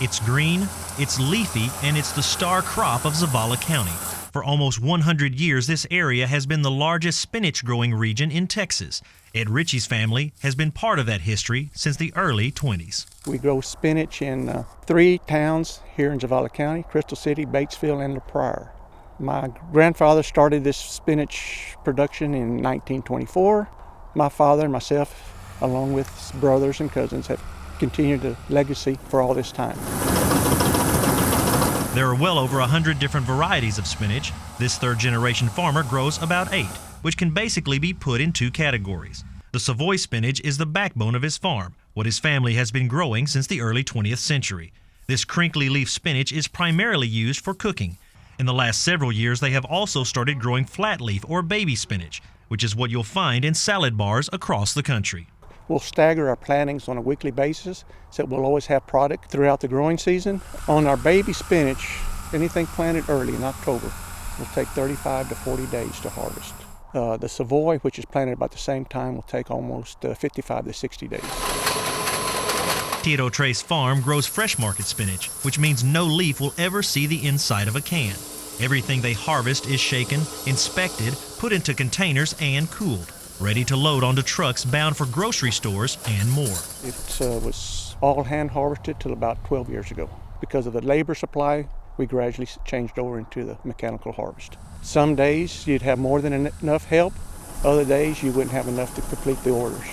It's green, it's leafy, and it's the star crop of Zavala County. For almost 100 years, this area has been the largest spinach growing region in Texas. Ed Ritchie's family has been part of that history since the early 20s. We grow spinach in 3 towns here in Zavala County: Crystal City, Batesville, and La Prairie. My grandfather started this spinach production in 1924. My father and myself, along with brothers and cousins, have continued the legacy for all this time. There are well over 100 different varieties of spinach. This third-generation farmer grows about 8, which can basically be put in 2 categories. The Savoy spinach is the backbone of his farm, what his family has been growing since the early 20th century. This crinkly leaf spinach is primarily used for cooking. In the last several years, they have also started growing flat leaf or baby spinach, which is what you'll find in salad bars across the country. We'll stagger our plantings on a weekly basis, so we'll always have product throughout the growing season. On our baby spinach, anything planted early in October will take 35 to 40 days to harvest. The Savoy, which is planted about the same time, will take almost 55 to 60 days. Tito Tres Farm grows fresh market spinach, which means no leaf will ever see the inside of a can. Everything they harvest is shaken, inspected, put into containers, and cooled, ready to load onto trucks bound for grocery stores and more. It was all hand harvested till about 12 years ago. Because of the labor supply, we gradually changed over into the mechanical harvest. Some days you'd have more than enough help. Other days you wouldn't have enough to complete the orders.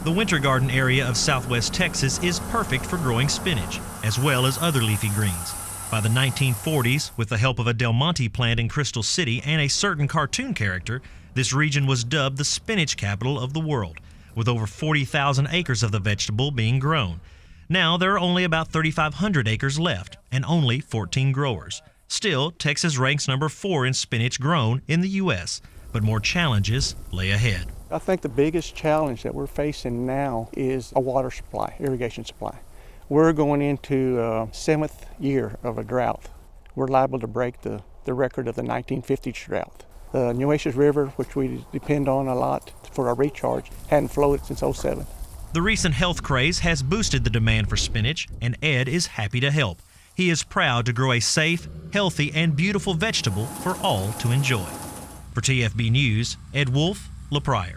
The winter garden area of southwest Texas is perfect for growing spinach, as well as other leafy greens. By the 1940s, with the help of a Del Monte plant in Crystal City and a certain cartoon character, this region was dubbed the spinach capital of the world, with over 40,000 acres of the vegetable being grown. Now there are only about 3,500 acres left and only 14 growers. Still, Texas ranks number 4 in spinach grown in the U.S., but more challenges lay ahead. I think the biggest challenge that we're facing now is a water supply, irrigation supply. We're going into 7th year of a drought. We're liable to break the record of the 1950s drought. The Nueces River, which we depend on a lot for our recharge, hadn't flowed since '07. The recent health craze has boosted the demand for spinach, and Ed is happy to help. He is proud to grow a safe, healthy, and beautiful vegetable for all to enjoy. For TFB News, Ed Wolf, La Prairie.